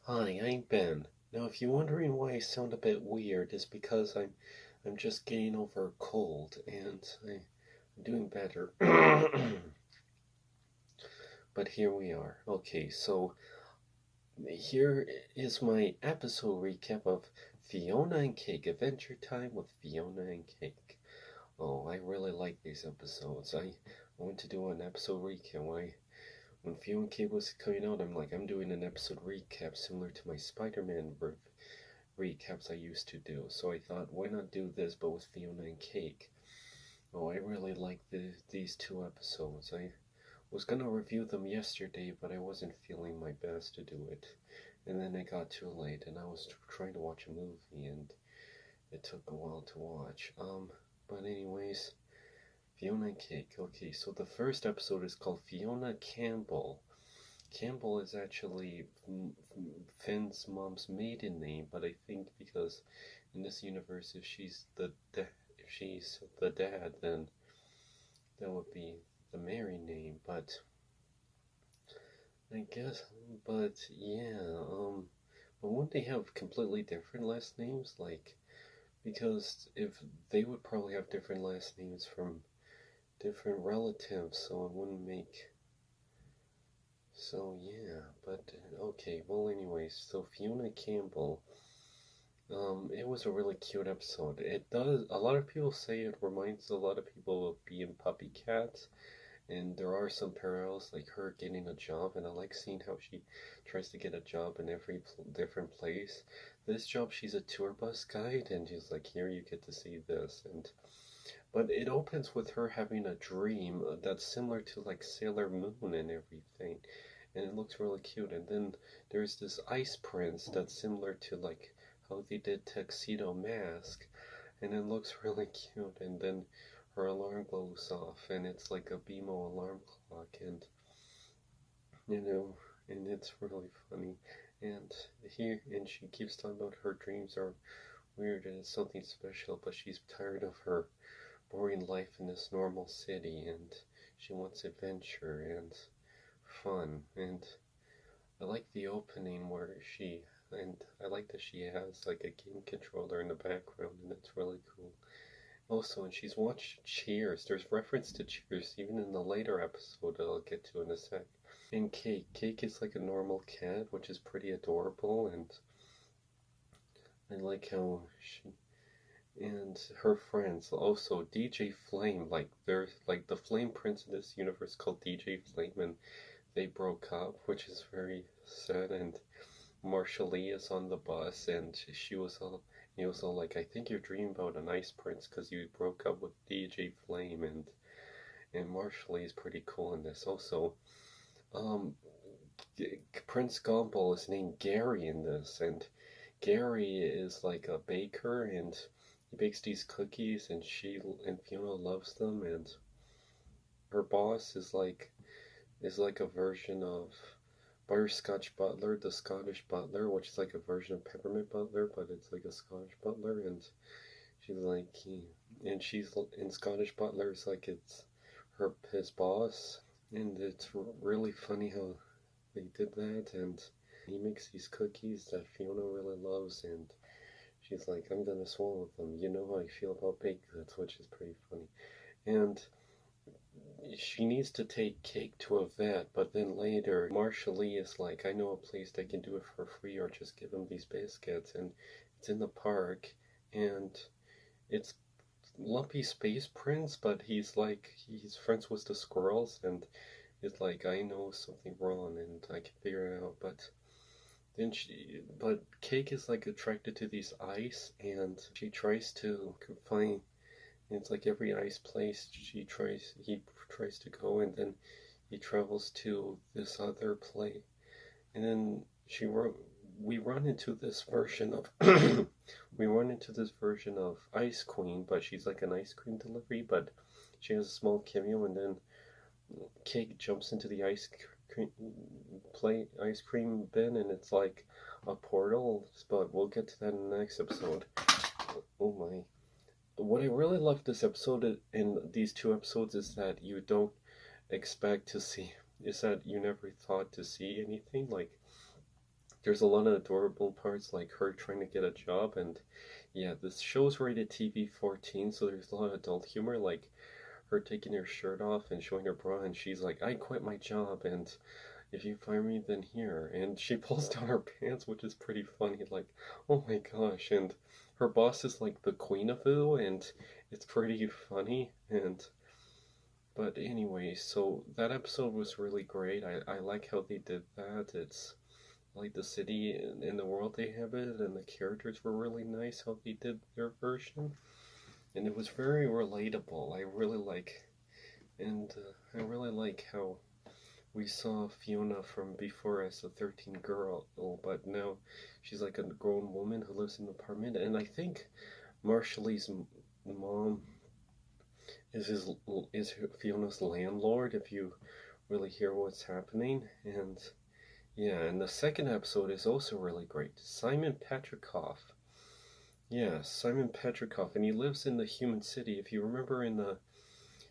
Hi, I'm Ben. Now, if you're wondering why I sound a bit weird, it's because I'm just getting over a cold and I'm doing better. But here we are. Okay, so here is my episode recap of Fionna and Cake Adventure Time with Fionna and Cake. Oh, I really like these episodes. I want to do an episode recap. When Fionna and Cake was coming out, I'm doing an episode recap similar to my Spider-Man recaps I used to do. So I thought, why not do this, but with Fionna and Cake? Oh, I really like these two episodes. I was gonna review them yesterday, but I wasn't feeling my best to do it. And then it got too late, and I was trying to watch a movie, and it took a while to watch. But anyways, Fionna and Cake. Okay, so the first episode is called Fionna Campbell. Campbell is actually Finn's mom's maiden name, but I think because in this universe, if she's the dad, then that would be the married name. But I guess, but yeah, but wouldn't they have completely different last names? Like, because if they would probably have different last names from different relatives, so it wouldn't make. So yeah, but okay. Well, anyways, so Fionna Campbell. It was a really cute episode. It does. A lot of people say it reminds a lot of people of being puppy cats, and there are some parallels, like her getting a job. And I like seeing how she tries to get a job in every different place. This job, she's a tour bus guide, and she's like, "Here, you get to see this." And but it opens with her having a dream that's similar to like Sailor Moon and everything, and it looks really cute. And then there's this ice prince that's similar to like how they did Tuxedo Mask, and it looks really cute. And then her alarm goes off, and it's like a BMO alarm clock, and you know, and it's really funny. And she keeps talking about her dreams are weird and it's something special, but she's tired of her boring life in this normal city, and she wants adventure and fun. And I like the opening where and I like that she has like a game controller in the background, and it's really cool. Also, and she's watched Cheers. There's reference to Cheers even in the later episode that I'll get to in a sec. And Cake is like a normal cat, which is pretty adorable, and I like how she and her friends also DJ Flame. Like there's like the Flame Prince in this universe called DJ Flame, and they broke up, which is very sad. And Marsha Lee is on the bus, and he was all like, "I think you're dreaming about an ice prince because you broke up with DJ Flame." And Marsha Lee is pretty cool in this. Also, um, Prince Gumball is named Gary in this, and Gary is like a baker, and he bakes these cookies, and Fionna loves them, and her boss is like a version of Butterscotch Butler, the Scottish Butler, which is like a version of Peppermint Butler, but it's like a Scottish Butler, and she's like and she's in Scottish Butler is like it's his boss, and it's really funny how they did that, and he makes these cookies that Fionna really loves, and she's like, "I'm gonna swallow them. You know how I feel about baked goods," which is pretty funny. And she needs to take Cake to a vet, but then later Marsha Lee is like, "I know a place that can do it for free, or just give him these biscuits," and it's in the park, and it's Lumpy Space Prince, but he's friends with the squirrels, and it's like, "I know something wrong, and I can figure it out," but Cake is like attracted to these ice, and she tries to find. It's like every ice place he tries to go, and then he travels to this other place, and then we run into this version of we run into this version of Ice Queen, but she's like an ice cream delivery, but she has a small cameo, and then Cake jumps into the ice cream bin, and it's like a portal. But we'll get to that in the next episode. Oh my! What I really love this episode in these two episodes is that you don't expect to see. Is that you never thought to see anything like There's a lot of adorable parts, like her trying to get a job, and yeah, this show's rated TV 14, so there's a lot of adult humor, like her taking her shirt off and showing her bra, and she's like, I quit my job, and if you fire me, then here. And she pulls down her pants, which is pretty funny, like, oh my gosh. And her boss is like the queen of Ooh, and it's pretty funny. But anyway, so that episode was really great. I like how they did that. It's like the city and the world they inhabit, and the characters were really nice how they did their version. And it was very relatable. I really like how we saw Fiona from before as a 13 girl, but now she's like a grown woman who lives in an apartment. And I think Marshall's mom is Fiona's landlord. If you really hear what's happening, and yeah, and the second episode is also really great. Simon Petrikov. Yeah, Simon Petrikov, and he lives in the human city. If you remember in the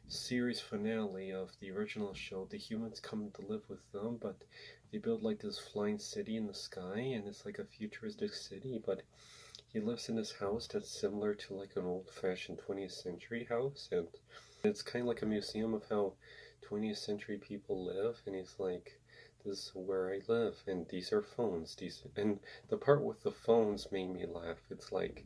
series finale of the original show, the humans come to live with them, but they build like this flying city in the sky, and it's like a futuristic city, but he lives in this house that's similar to like an old-fashioned 20th century house, and it's kind of like a museum of how 20th century people live, and he's like, this is where I live, and these are phones, and the part with the phones made me laugh. It's like,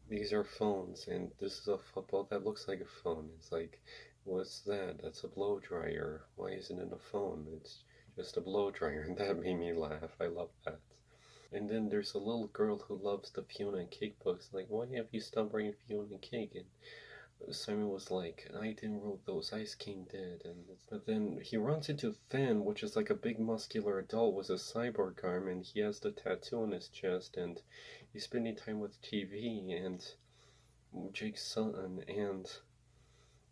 these are phones, and this is a football that looks like a phone. It's like, what's that? That's a blow dryer. Why isn't it a phone? It's just a blow dryer, and that made me laugh. I love that. And then there's a little girl who loves the Fiona and Cake books. Like, why have you stopped writing Fiona and Cake? And Simon was like, I didn't wrote those, Ice King did. But then he runs into Finn, which is like a big muscular adult with a cyborg arm, and he has the tattoo on his chest, and he's spending time with TV and Jake's son, and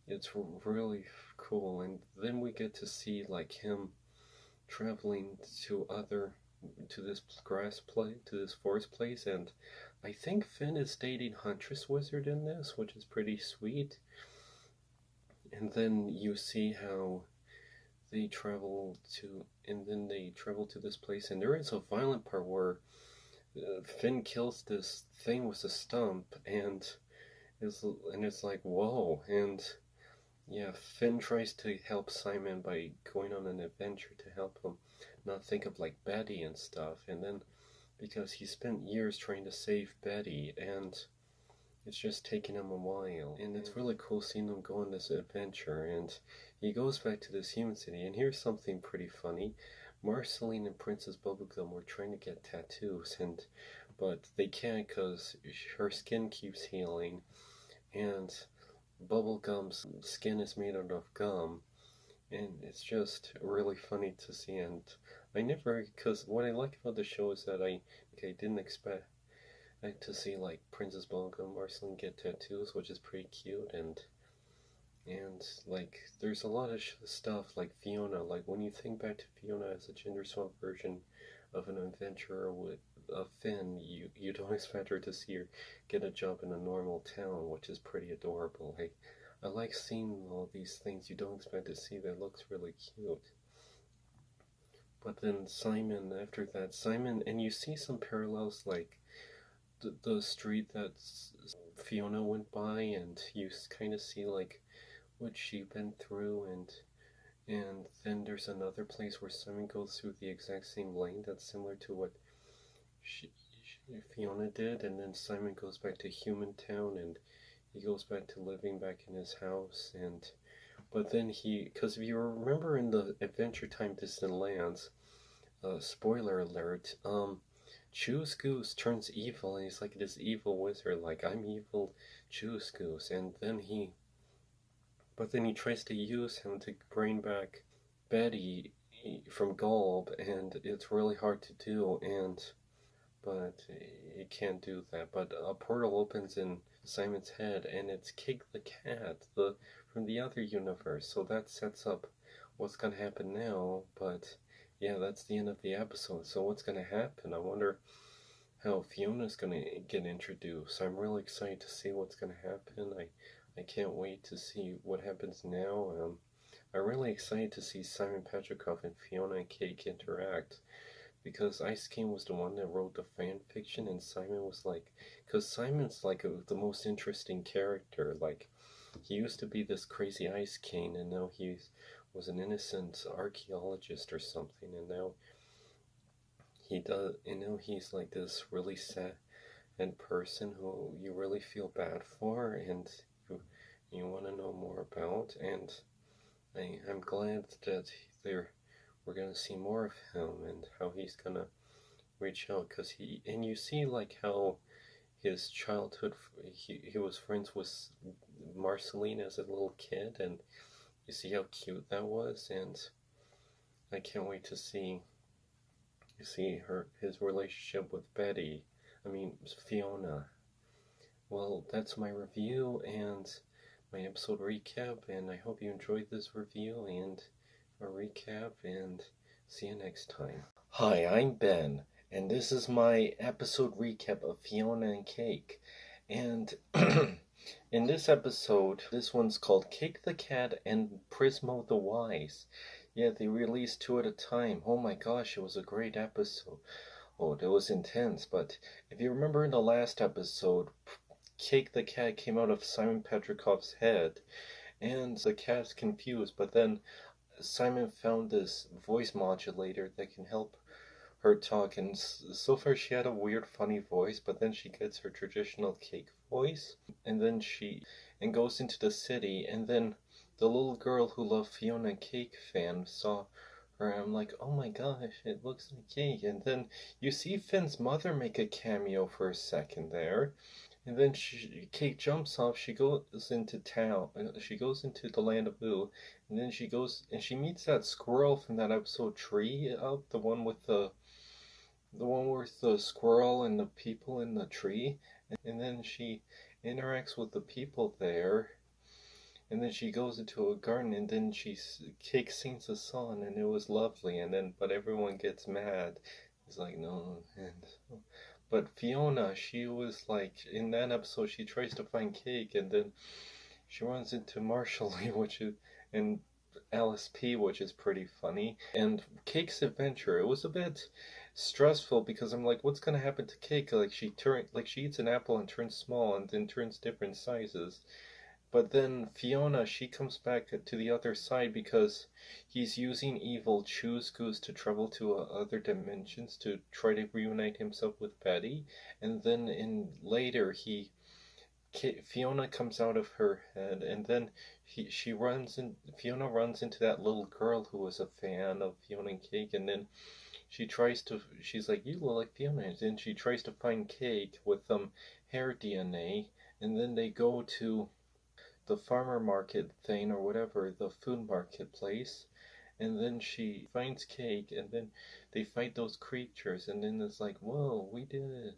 it's really cool. And then we get to see like him traveling to this to this forest place, and I think Finn is dating Huntress Wizard in this, which is pretty sweet. And then you see how they travel to this place, and there is a violent part where Finn kills this thing with a stump, and it's like, whoa. And yeah, Finn tries to help Simon by going on an adventure to help him not think of like Betty and stuff, and then because he spent years trying to save Betty, and it's just taken him a while, and it's really cool seeing him go on this adventure, and he goes back to this human city, and here's something pretty funny. Marceline and Princess Bubblegum were trying to get tattoos, but they can't because her skin keeps healing, and Bubblegum's skin is made out of gum, and it's just really funny to see. And because what I like about the show is that I didn't expect to see like Princess Bubblegum and Marceline get tattoos, which is pretty cute, and like there's a lot of stuff like Fiona. Like when you think back to Fiona as a gender swap version of an adventurer with a Finn, you don't expect her to see her get a job in a normal town, which is pretty adorable. I like seeing all these things you don't expect to see that looks really cute. But then after that, and you see some parallels like the street that Fiona went by, and you kind of see like what she went through, and then there's another place where Simon goes through the exact same lane that's similar to what Fiona did, and then Simon goes back to Human Town, and he goes back to living back in his house, but then because if you remember in the Adventure Time Disneylands, spoiler alert, Choose Goose turns evil, and he's like this evil wizard, like, I'm evil Choose Goose, but then he tries to use him to bring back Betty from Gulb, and it's really hard to do, but it can't do that. But a portal opens in Simon's head, and it's Kick the Cat, from the other universe, so that sets up what's gonna happen now. But yeah, that's the end of the episode. So what's gonna happen? I wonder how Fiona's gonna get introduced. I'm really excited to see what's gonna happen. I can't wait to see what happens now. I'm really excited to see Simon Petrikov and Fiona and Cake interact. because Ice King was the one that wrote the fan fiction, and Simon was like, because Simon's like the most interesting character. Like, he used to be this crazy Ice King, and now was an innocent archaeologist or something, and now he's like this really sad person who you really feel bad for, and you want to know more about, and I'm glad that we're gonna see more of him and how he's gonna reach out, because you see like how his childhood, he was friends with Marceline as a little kid, and you see how cute that was, and I can't wait to see his relationship with Fionna. Well, that's my review and my episode recap, and I hope you enjoyed this review and a recap, and see you next time. Hi, I'm Ben, and this is my episode recap of Fionna and Cake. And in this episode, this one's called Cake the Cat and Prismo the Wise. Yeah, they released 2 at a time. Oh my gosh, it was a great episode. Oh, it was intense, but if you remember in the last episode, Cake the Cat came out of Simon Petrikov's head, and the cat's confused, but then Simon found this voice modulator that can help her talk, and so far she had a weird funny voice, but then she gets her traditional Cake voice, and then she goes into the city, and then the little girl who loved Fionna and Cake fan saw her, and I'm like, oh my gosh, it looks like Cake. And then you see Finn's mother make a cameo for a second there, and then Cake jumps off, she goes into town, she goes into the land of Boo, and then she goes and she meets that squirrel from that episode Tree Up, the one with the squirrel and the people in the tree, and then she interacts with the people there, and then she goes into a garden, and then Cake sings a song, and it was lovely, and then but everyone gets mad. It's like, no, but Fionna, she was like, in that episode, she tries to find Cake, and then she runs into Marshall, and Alice P, which is pretty funny. And Cake's adventure, it was a bit stressful because I'm like, what's gonna happen to Cake? Like she eats an apple and turns small and then turns different sizes. But then Fionna, she comes back to the other side because he's using evil Choose Goose to travel to other dimensions to try to reunite himself with Betty. And then later Fionna comes out of her head, and then Fionna runs into that little girl who was a fan of Fionna and Cake, and then she's like, you look like Fionna, and then she tries to find Cake with hair DNA, and then they go to the farmer market thing or whatever, the food marketplace, and then she finds Cake, and then they fight those creatures, and then it's like, whoa, we did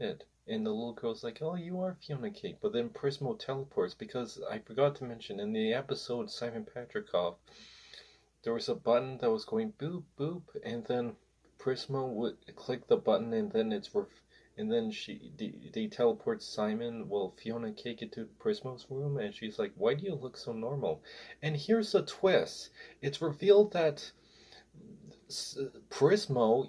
it. And the little girl's like, oh, you are Fionna Cake. But then Prismo teleports, because I forgot to mention, in the episode Simon Petrikov, there was a button that was going boop, boop, and then Prismo would click the button, and then they teleport Fionna Cake into Prismo's room, and she's like, why do you look so normal? And here's a twist. It's revealed that Prismo,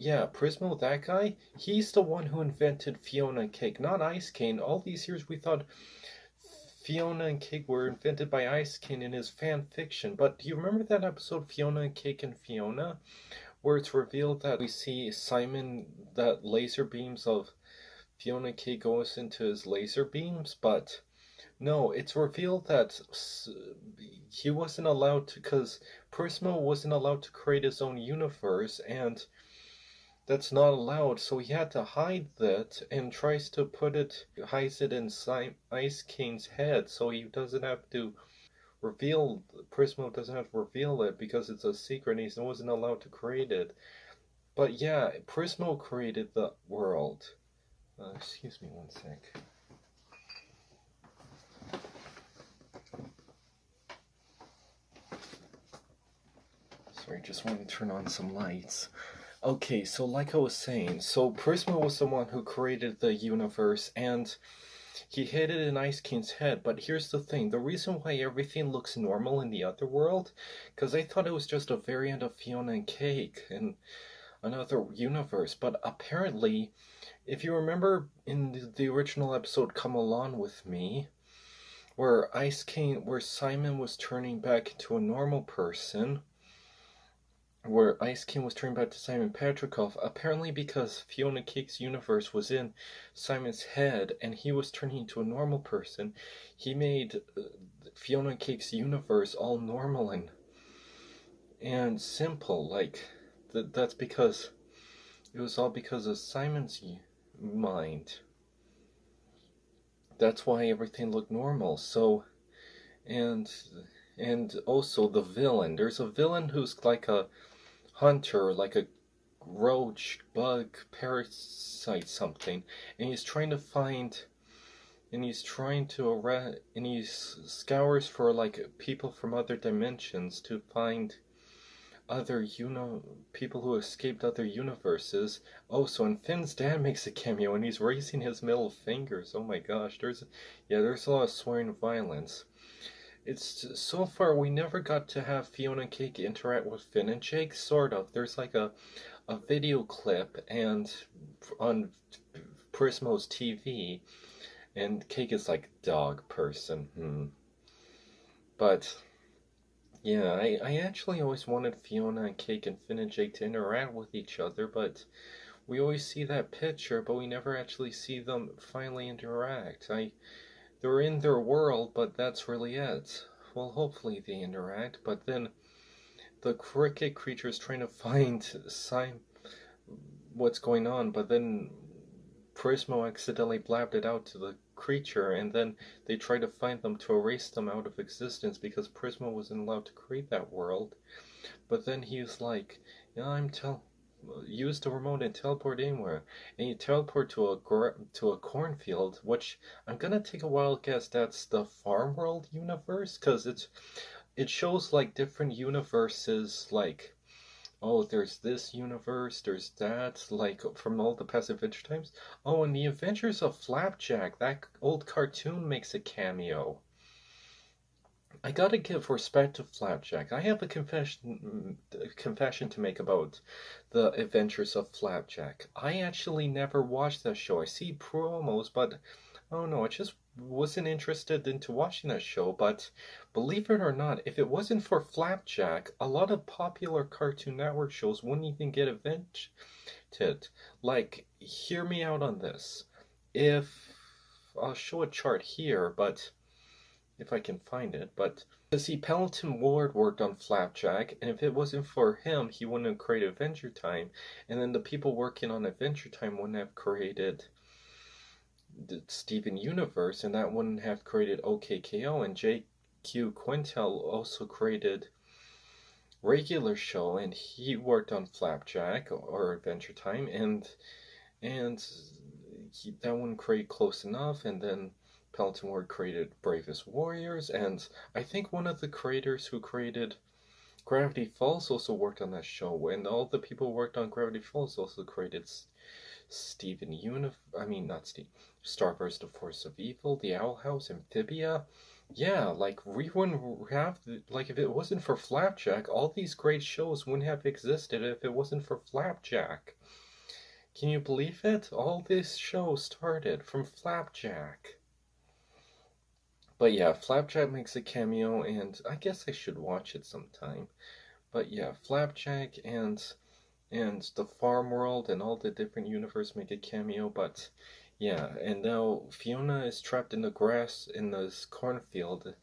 that guy, he's the one who invented Fionna and Cake, not Ice King. All these years we thought Fionna and Cake were invented by Ice King in his fan fiction. But do you remember that episode, Fionna and Cake and Fionna, where it's revealed that we see Simon, that laser beams of Fionna and Cake goes into his laser beams, but no, it's revealed that he wasn't allowed to, because Prismo wasn't allowed to create his own universe, and that's not allowed, so he had to hide that, and hides it in Ice King's head, so he doesn't have to Prismo doesn't have to reveal it, because it's a secret, and he wasn't allowed to create it. But yeah, Prismo created the world. Excuse me one sec. Sorry, just want to turn on some lights. Okay, so like I was saying, so Prismo was the one who created the universe, and he hid it in Ice King's head. But here's the thing, the reason why everything looks normal in the other world, because I thought it was just a variant of Fionna and Cake, and another universe. But apparently, if you remember in the original episode Come Along With Me, where Simon was turning back into a normal person, where Ice King was turning back to Simon Petrikov, apparently because Fiona Cake's universe was in Simon's head and he was turning into a normal person, he made Fiona Cake's universe all normal and simple. Like, that's because it was all because of Simon's mind. That's why everything looked normal. So, and and also the villain. There's a villain who's like a hunter, like a roach, bug, parasite, something, and he's trying to find, and he's trying to arrest, and he scours for like people from other dimensions to find other people who escaped other universes. Oh, so and Finn's dad makes a cameo, and he's raising his middle fingers. Oh my gosh, there's a lot of swearing and violence. It's so far we never got to have Fiona and Cake interact with Finn and Jake. Sort of. There's like a video clip and on Prismo's TV, and Cake is like dog person. But yeah, I actually always wanted Fiona and Cake and Finn and Jake to interact with each other, but we always see that picture, but we never actually see them finally interact. They're in their world, but that's really it. Well, hopefully they interact, but then the cricket creature is trying to find what's going on, but then Prismo accidentally blabbed it out to the creature, and then they try to find them to erase them out of existence because Prismo wasn't allowed to create that world. But then he's like, yeah, use the remote and teleport anywhere, and you teleport to a cornfield, which I'm gonna take a wild guess that's the Farm World universe, because it shows like different universes, like, oh, there's this universe, there's that, like from all the past Adventure Times. Oh, and the Adventures of Flapjack, that old cartoon, makes a cameo. I gotta give respect to Flapjack. I have a confession to make about the Adventures of Flapjack. I actually never watched that show. I see promos, but oh no, I just wasn't interested into watching that show. But believe it or not, if it wasn't for Flapjack, a lot of popular Cartoon Network shows wouldn't even get invented. Like, hear me out on this. If I'll show a chart here, but if I can find it, but see, Pendleton Ward worked on Flapjack, and if it wasn't for him, he wouldn't have created Adventure Time, and then the people working on Adventure Time wouldn't have created the Steven Universe, and that wouldn't have created OKKO, and J.Q. Quintel also created Regular Show, and he worked on Flapjack or Adventure Time, and that wouldn't create Close Enough, and then Pendleton Ward created Bravest Warriors, and I think one of the creators who created Gravity Falls also worked on that show, and all the people who worked on Gravity Falls also created not Steve, Starburst, The Force of Evil, The Owl House, Amphibia. Yeah, like, we wouldn't have, like, if it wasn't for Flapjack, all these great shows wouldn't have existed if it wasn't for Flapjack. Can you believe it? All this show started from Flapjack. But yeah, Flapjack makes a cameo, and I guess I should watch it sometime. But yeah, Flapjack and the Farm World and all the different universe make a cameo. But yeah, and now Fiona is trapped in the grass in this cornfield.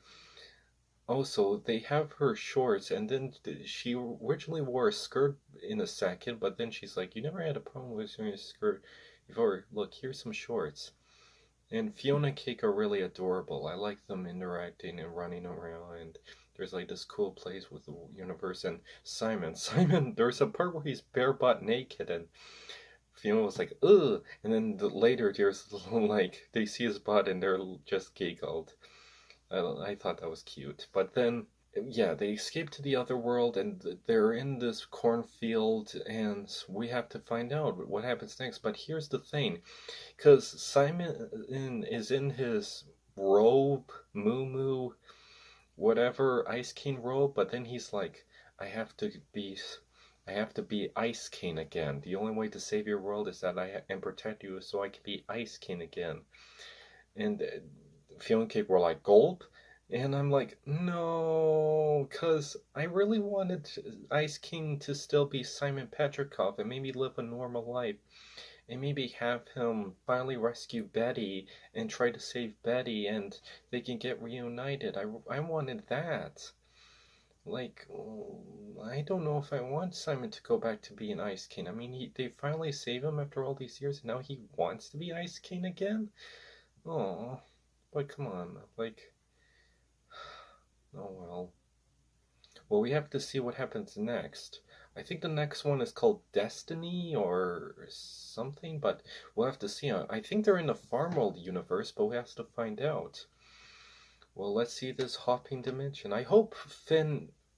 Also, they have her shorts, and then she originally wore a skirt in a second, but then she's like, "You never had a problem with wearing a skirt before. Look, here's some shorts." And Fiona and Cake are really adorable. I like them interacting and running around, and there's like this cool place with the universe. And Simon, there's a part where he's bare butt naked, and Fiona was like, ugh! And then later there's like, they see his butt and they're just giggled. I thought that was cute. But then, yeah, they escape to the other world, and they're in this cornfield, and we have to find out what happens next. But here's the thing, because Simon is in his robe, moo whatever, Ice King robe, but then he's like, I have I have to be Ice King again. The only way to save your world is that and protect you so I can be Ice King again. And Fiona and Cake were like, gulp. And I'm like, no, because I really wanted Ice King to still be Simon Petrikov and maybe live a normal life. And maybe have him finally rescue Betty and try to save Betty and they can get reunited. I wanted that. Like, I don't know if I want Simon to go back to being Ice King. I mean, they finally save him after all these years, and now he wants to be Ice King again? Oh, but come on, like, oh well. Well, we have to see what happens next. I think the next one is called Destiny or something, but we'll have to see. I think they're in the Farm World universe, but we have to find out. Well, let's see this hopping dimension. I hope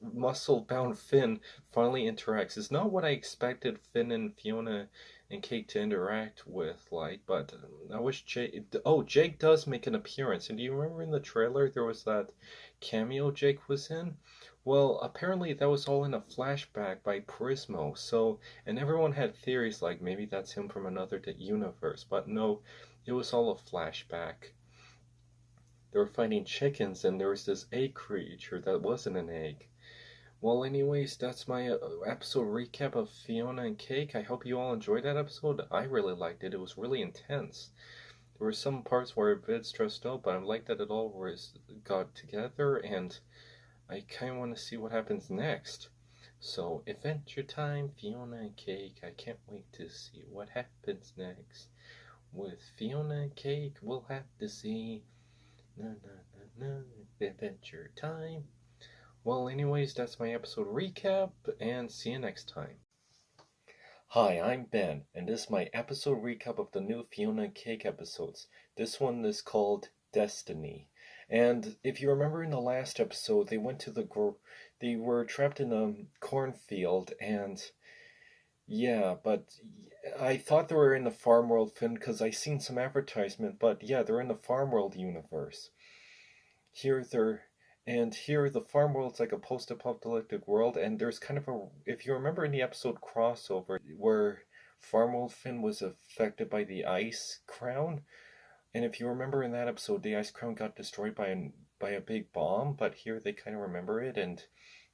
muscle-bound Finn finally interacts. It's not what I expected Finn and Fionna and Kate to interact with, like, but I wish Jake... Oh, Jake does make an appearance. And do you remember in the trailer there was that cameo Jake was in? Well, apparently that was all in a flashback by Prismo, so... And everyone had theories like maybe that's him from another universe, but no, it was all a flashback. They were fighting chickens, and there was this egg creature that wasn't an egg. Well, anyways, that's my episode recap of Fionna and Cake. I hope you all enjoyed that episode. I really liked it. It was really intense. There were some parts where I was a bit stressed out, but I like that it all got together, and I kind of want to see what happens next. So, Adventure Time, Fionna and Cake. I can't wait to see what happens next. With Fionna and Cake, we'll have to see. Na na na na, Adventure Time. Well, anyways, that's my episode recap, and see you next time. Hi, I'm Ben, and this is my episode recap of the new Fionna and Cake episodes. This one is called Destiny. And if you remember in the last episode, they were trapped in a cornfield, and yeah, but I thought they were in the Farm World film because I seen some advertisement, but yeah, they're in the Farm World universe. Here the Farm World's like a post-apocalyptic world, and there's kind of if you remember in the episode crossover where Farm World Finn was affected by the ice crown, and if you remember in that episode, the ice crown got destroyed by a big bomb, but here they kind of remember it, and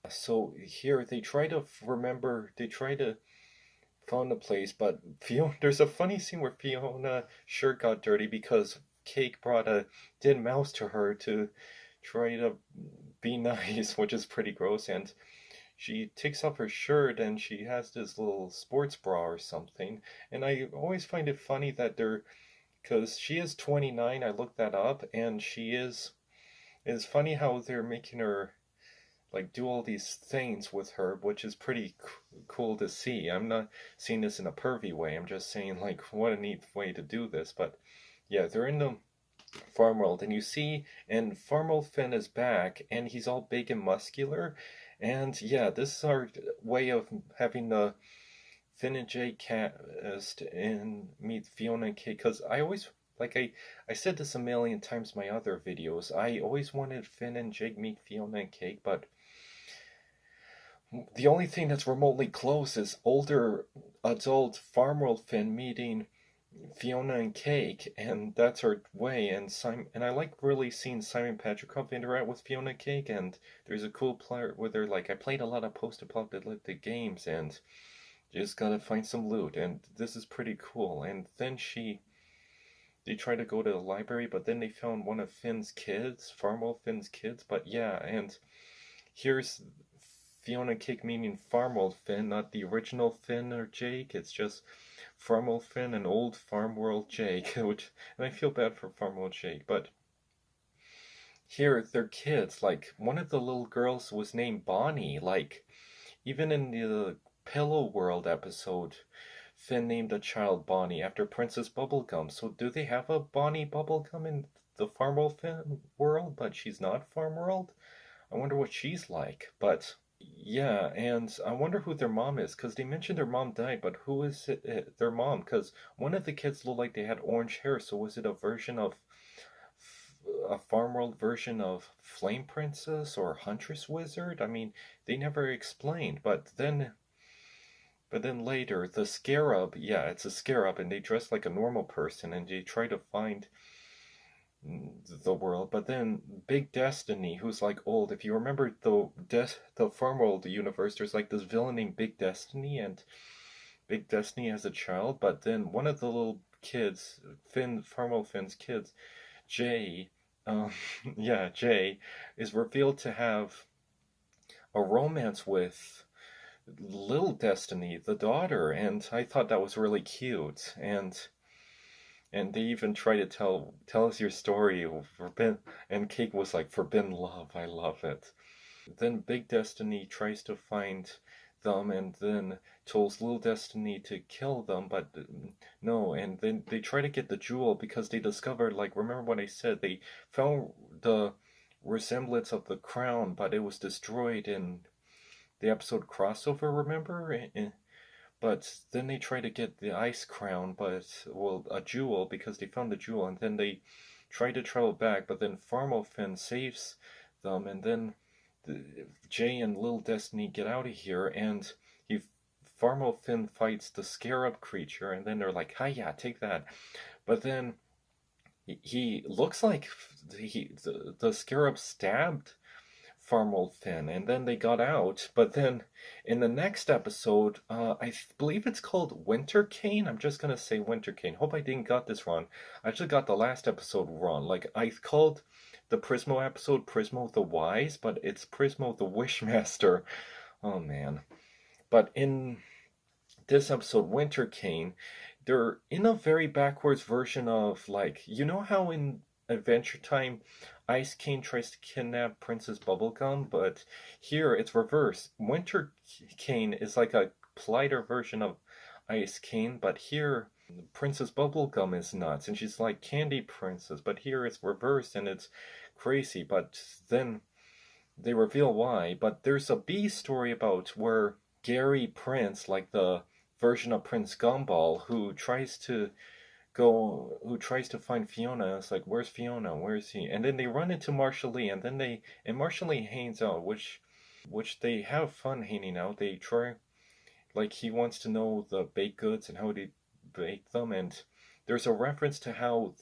so here they try to found the place, but there's a funny scene where Fiona's shirt got dirty because Cake brought a dead mouse to her to try to be nice, which is pretty gross, and she takes off her shirt and she has this little sports bra or something, and I always find it funny that because she is 29, I looked that up, and it's funny how they're making her like do all these things with her, which is pretty cool to see. I'm not seeing this in a pervy way. I'm just saying like what a neat way to do this. But yeah, they're in the Farm World, and you see, and Farm World Finn is back, and he's all big and muscular. And yeah, this is our way of having the Finn and Jake cast and meet Fionna and Cake, because I always I said this a million times in my other videos. I always wanted Finn and Jake meet Fionna and Cake, but the only thing that's remotely close is older adult Farm World Finn meeting Fionna and Cake, and that's her way. And I like really seeing Simon Petrikov interact with Fionna and Cake. And there's a cool part where they're like, I played a lot of post-apocalyptic games, and just gotta find some loot, and this is pretty cool. And then they try to go to the library, but then they found one of Finn's kids, Farm World Finn's kids. But yeah, and here's Fionna and Cake meaning Farm World Finn, not the original Finn or Jake. It's just Farm World Finn and old Farm World Jake, and I feel bad for Farm World Jake. But here, they're kids. Like, one of the little girls was named Bonnie. Like, even in the Pillow World episode, Finn named a child Bonnie after Princess Bubblegum. So do they have a Bonnie Bubblegum in the Farm World Finn world, but she's not Farm World? I wonder what she's like. But yeah, and I wonder who their mom is, because they mentioned their mom died, but who is their mom? Because one of the kids looked like they had orange hair, so was it a Farm World version of Flame Princess or Huntress Wizard? I mean, they never explained, but then But then later, the Scarab, yeah, it's a Scarab, and they dress like a normal person, and they try to find the world. But then Big Destiny, who's like old, if you remember the Farmworld universe, there's like this villain named Big Destiny, and Big Destiny as a child. But then one of the little kids, Farmworld Finn's kids, Jay, um, yeah, Jay, is revealed to have a romance with Little Destiny, the daughter, and I thought that was really cute. And they even try to tell us your story of forbidden, and Cake was like forbidden love. I love it. Then Big Destiny tries to find them, and then tells Little Destiny to kill them, but no. And then they try to get the jewel because they discovered, like, remember what I said? They found the resemblance of the crown, but it was destroyed in the episode crossover. Remember? But then they try to get the ice crown, but, well, a jewel, because they found the jewel, and then they try to travel back, but then Finn saves them, and then Jay and Little Destiny get out of here, and he Finn fights the Scarab creature, and then they're like, "Hi, yeah, take that." But then he looks like the Scarab stabbed Farmworld Finn, and then they got out. But then in the next episode, I believe it's called Winter Cane. I'm just gonna say Winter Cane. Hope I didn't got this wrong. I actually got the last episode wrong. Like, I called the Prismo episode Prismo the Wise, but it's Prismo the Wishmaster. Oh man. But in this episode, Winter Cane, they're in a very backwards version of, like, you know how in Adventure Time Ice Cane tries to kidnap Princess Bubblegum, but here it's reverse. Winter Cane is like a politer version of Ice Cane, but here Princess Bubblegum is nuts, and she's like Candy Princess, but here it's reversed and it's crazy. But then they reveal why. But there's a B story about where Gary Prince, like the version of Prince Gumball, who tries to find Fionna. It's like, where's Fionna? Where is he? And then they run into Marshall Lee, and Marshall Lee hangs out, which they have fun hanging out. They try, like, he wants to know the baked goods and how to bake them, and there's a reference to how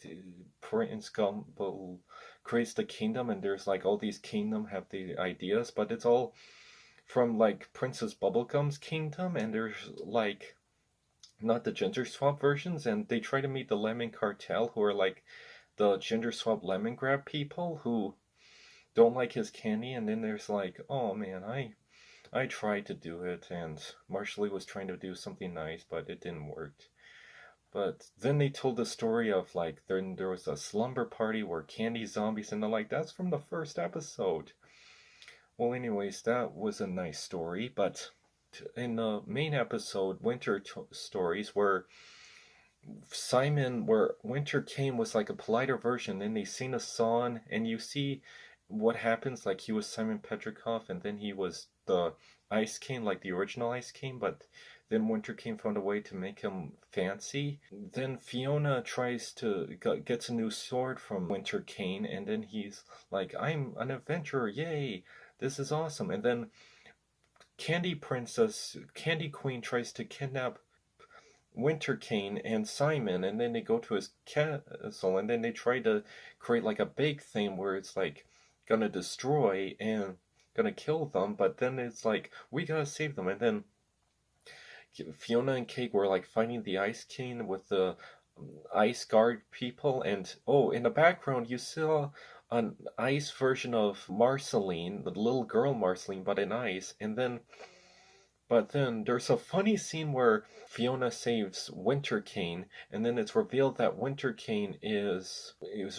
Prince Gumball creates the kingdom, and there's like all these kingdom have the ideas, but it's all from like Princess Bubblegum's kingdom, and there's like not the gender swap versions, and they try to meet the Lemon Cartel, who are like the gender swap lemon grab people who don't like his candy, and then there's like, oh man, I tried to do it, and Marshall Lee was trying to do something nice, but it didn't work. But then they told the story of like there was a slumber party where candy zombies, and they're like, that's from the first episode. Well, anyways, that was a nice story, but in the main episode, Winter Stories, where Winter Cane was like a politer version, then they sing a song, and you see what happens, like he was Simon Petrikov, and then he was the Ice Cane, like the original Ice Cane, but then Winter Cane found a way to make him fancy. Then Fionna gets a new sword from Winter Cane, and then he's like, I'm an adventurer, yay, this is awesome. And then Candy Queen tries to kidnap Winter Cane and Simon, and then they go to his castle, and then they try to create like a big thing where it's like gonna destroy and gonna kill them, but then it's like, we gotta save them. And then Fionna and Cake were like fighting the Ice King with the Ice Guard people, and oh, in the background you saw an ice version of Marceline, the little girl Marceline, but in ice. But then there's a funny scene where Fionna saves Winter Cane, and then it's revealed that Winter Cane is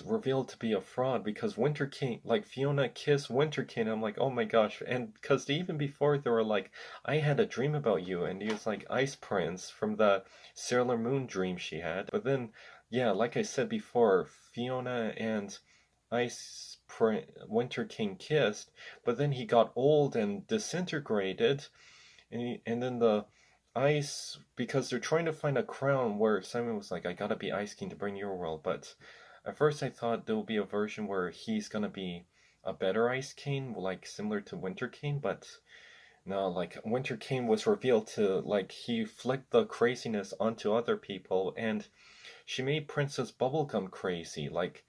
revealed to be a fraud, because Winter Cane, like, Fionna kissed Winter Cane. I'm like, oh my gosh. And because even before they were like, I had a dream about you, and he was like Ice Prince from the Sailor Moon dream she had. But then, yeah, like I said before, Fionna and Winter Cane kissed, but then he got old and disintegrated. And then the ice, because they're trying to find a crown where Simon was like, I gotta be Ice King to bring your world. But at first I thought there will be a version where he's gonna be a better Ice King, like similar to Winter King, but No, like Winter Cane was revealed to like he flicked the craziness onto other people, and she made Princess Bubblegum crazy. Like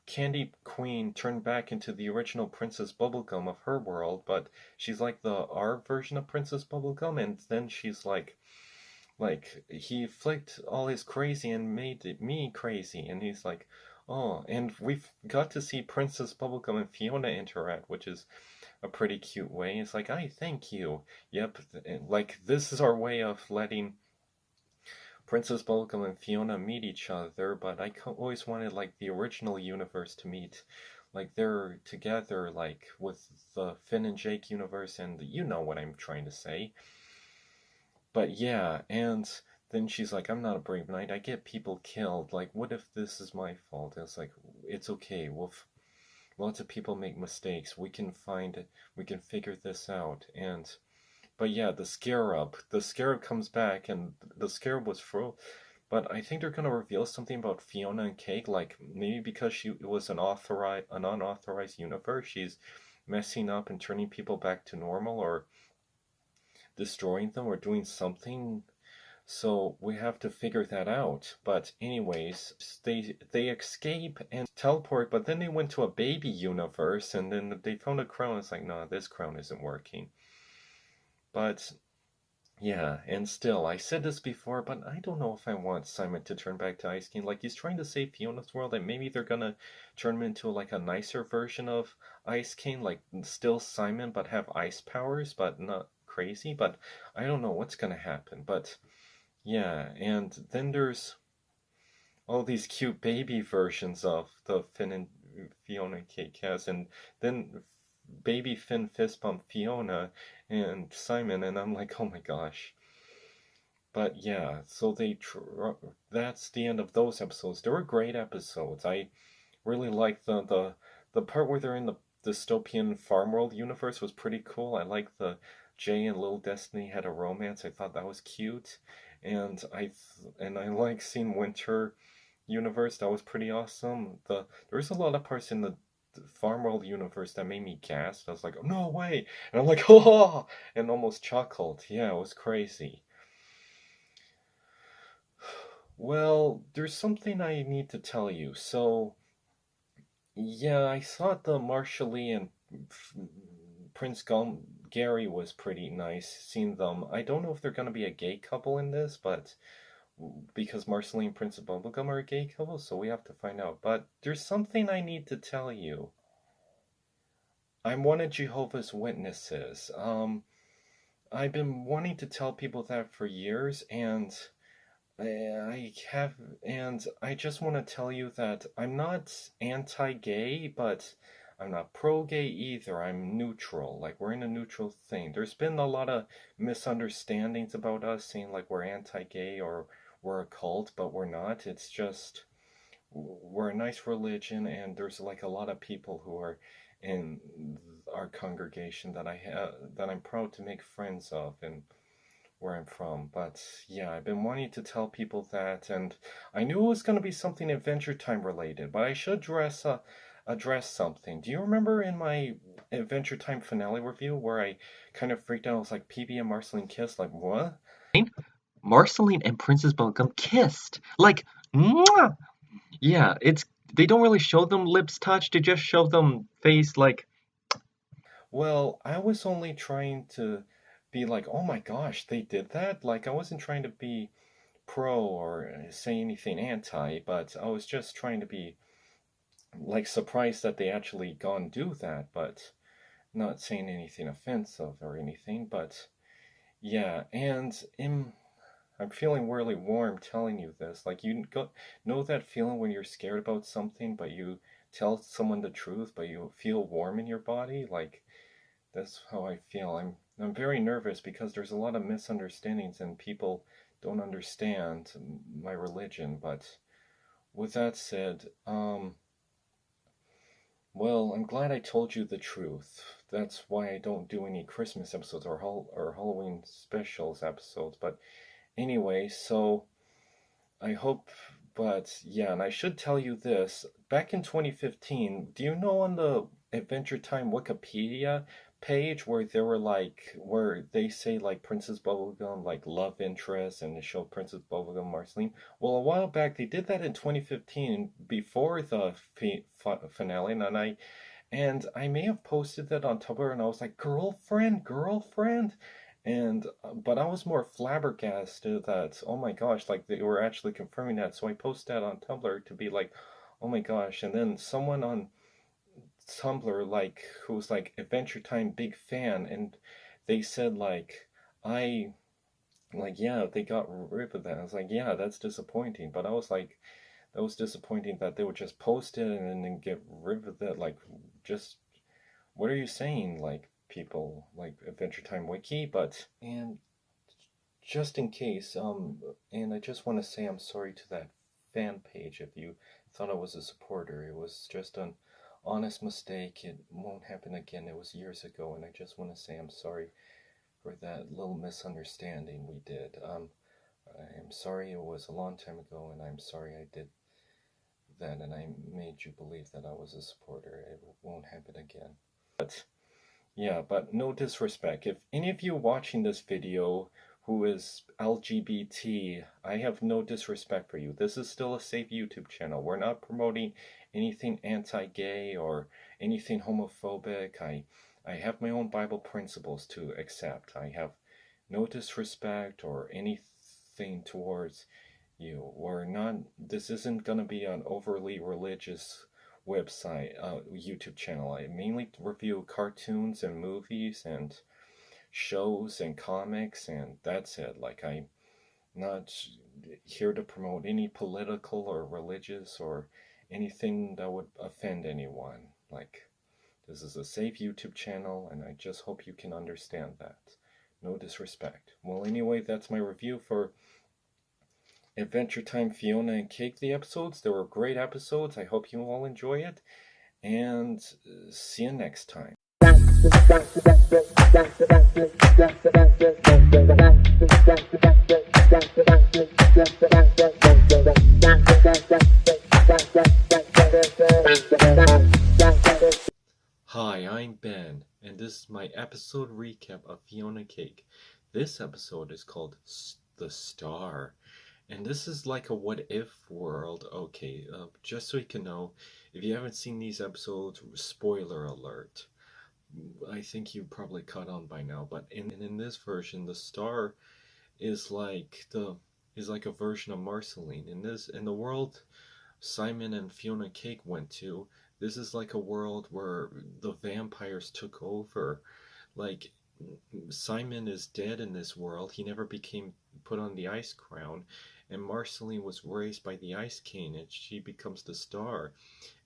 Candy Queen turned back into the original Princess Bubblegum of her world, but she's like the our version of Princess Bubblegum, and then she's like he flicked all his crazy and made me crazy, and he's like, oh, and we've got to see Princess Bubblegum and Fionna interact, which is a pretty cute way. It's like, I thank you. Yep, like this is our way of letting Princess Bubblegum and Fionna meet each other, but I always wanted like the original universe to meet. Like they're together, like with the Finn and Jake universe, and you know what I'm trying to say. But yeah, and then she's like, I'm not a brave knight. I get people killed. Like, what if this is my fault? And it's like, it's okay. Lots of people make mistakes. We can figure this out. But yeah, the scarab comes back, and the scarab was fro. But I think they're gonna reveal something about Fionna and Cake, like maybe because she was an unauthorized universe, she's messing up and turning people back to normal, or destroying them, or doing something. So we have to figure that out. But anyways, they escape and teleport, but then they went to a baby universe, and then they found a crown. It's like, nah, this crown isn't working. But yeah, and still, I said this before, but I don't know if I want Simon to turn back to Ice King. Like, he's trying to save Fiona's world, and maybe they're gonna turn him into like a nicer version of Ice King, like still Simon, but have ice powers, but not crazy. But I don't know what's gonna happen. But yeah, and then there's all these cute baby versions of the Finn and Fionna Cake has, and then baby Finn fist bump Fionna and Simon, and I'm like, oh my gosh. But yeah, so that's the end of those episodes. They were great episodes. I really like the part where they're in the dystopian farm world universe was pretty cool. I like the Jay and Little Destiny had a romance. I thought that was cute. And I like seeing Winter universe. That was pretty awesome. There was a lot of parts in the farm world universe that made me gasp. I was like, oh, no way. And I'm like, oh, and almost chuckled. Yeah, it was crazy. Well, there's something I need to tell you. So, yeah, I thought the Marshally and Prince Gary was pretty nice seeing them. I don't know if they're going to be a gay couple in this, but because Marceline and Prince of Bubblegum are a gay couple, so we have to find out. But there's something I need to tell you. I'm one of Jehovah's Witnesses. I've been wanting to tell people that for years, and I have, and I just want to tell you that I'm not anti-gay, but I'm not pro-gay either. I'm neutral. Like, we're in a neutral thing. There's been a lot of misunderstandings about us, saying like we're anti-gay or we're a cult, but we're not. It's just we're a nice religion, and there's like a lot of people who are in our congregation that I have that I'm proud to make friends of, and where I'm from. But yeah, I've been wanting to tell people that, and I knew it was going to be something Adventure Time related, but I should address something. Do you remember in my Adventure Time finale review where I kind of freaked out? I was like, PB and Marceline kissed. Like, what? Marceline and Princess Bubblegum kissed. Like, mwah! Yeah, it's they don't really show them lips touch, they just show them face like Well, I was only trying to be like, oh my gosh, they did that? Like, I wasn't trying to be pro or say anything anti, but I was just trying to be like surprised that they actually gone do that, but not saying anything offensive or anything. But yeah, I'm feeling really warm telling you this. Like, know that feeling when you're scared about something, but you tell someone the truth, but you feel warm in your body? Like, that's how I feel. I'm very nervous because there's a lot of misunderstandings and people don't understand my religion. But with that said, well, I'm glad I told you the truth. That's why I don't do any Christmas episodes or Halloween specials episodes. But anyway, so I hope. But yeah, and I should tell you this. Back in 2015, do you know on the Adventure Time Wikipedia page where they were like, where they say like Princess Bubblegum, like love interest, and they show Princess Bubblegum, Marceline. Well, a while back they did that in 2015 before the finale, and I may have posted that on Tumblr, and I was like, girlfriend, girlfriend. And but I was more flabbergasted that, oh my gosh, like they were actually confirming that. So I posted that on Tumblr to be like, oh my gosh. And then someone on Tumblr, like, who's like Adventure Time big fan, and they said like, I like, yeah, they got rid of that. I was like, yeah, that's disappointing. But I was like, that was disappointing that they would just post it and then get rid of that. Like, just what are you saying, like, people like Adventure Time Wiki? But and just in case, and I just want to say I'm sorry to that fan page if you thought I was a supporter. It was just an honest mistake. It won't happen again. It was years ago, and I just want to say I'm sorry for that little misunderstanding we did. I am sorry it was a long time ago, and I'm sorry I did that, and I made you believe that I was a supporter. It won't happen again. But yeah, but no disrespect. If any of you watching this video who is LGBT, I have no disrespect for you. This is still a safe YouTube channel. We're not promoting anything anti-gay or anything homophobic. I have my own Bible principles to accept. I have no disrespect or anything towards you. We're not, this isn't going to be an overly religious website, YouTube channel. I mainly review cartoons and movies and shows and comics, and that's it. Like, I'm not here to promote any political or religious or anything that would offend anyone. Like, this is a safe YouTube channel, and I just hope you can understand that. No disrespect. Well, anyway, that's my review for Adventure Time Fionna and Cake, the episodes. They were great episodes. I hope you all enjoy it. And see you next time. Hi, I'm Ben, and this is my episode recap of Fionna Cake. This episode is called The Star. And this is like a what if world. Okay, just so you can know, if you haven't seen these episodes, spoiler alert. I think you probably caught on by now, but in this version, the star is like a version of Marceline. In the world Simon and Fionna Cake went to, this is like a world where the vampires took over. Like, Simon is dead in this world. He never became put on the ice crown, and Marceline was raised by the Ice King, and she becomes the star.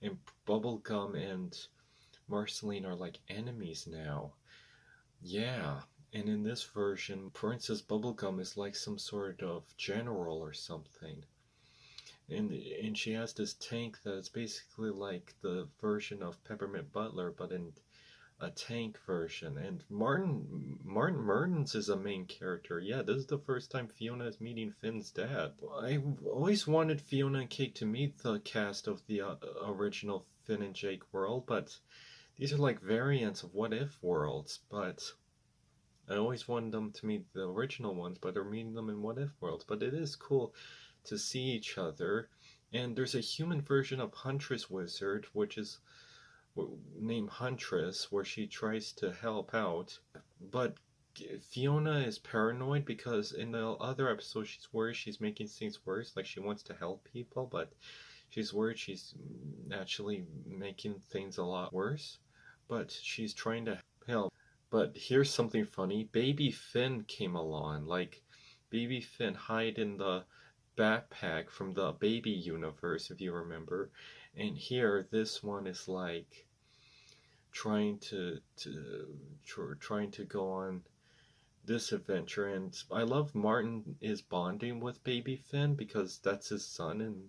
And Bubblegum and Marceline are like enemies now. Yeah. And in this version, Princess Bubblegum is like some sort of general or something. And she has this tank that's basically like the version of Peppermint Butler, but in a tank version. And Martin Mertens is a main character. Yeah, this is the first time Fionna is meeting Finn's dad. I always wanted Fionna and Cake to meet the cast of the original Finn and Jake world, but these are like variants of what if worlds. But I always wanted them to meet the original ones, but they're meeting them in what if worlds. But it is cool to see each other. And there's a human version of Huntress Wizard, which is named Huntress, where she tries to help out. But Fionna is paranoid because in the other episode she's worried she's making things worse. Like, she wants to help people, but she's worried she's actually making things a lot worse. But she's trying to help. But here's something funny. Baby Finn came along. Like, Baby Finn hide in the backpack from the baby universe, if you remember. And here, this one is like trying to go on this adventure. And I love Martin is bonding with Baby Finn because that's his son in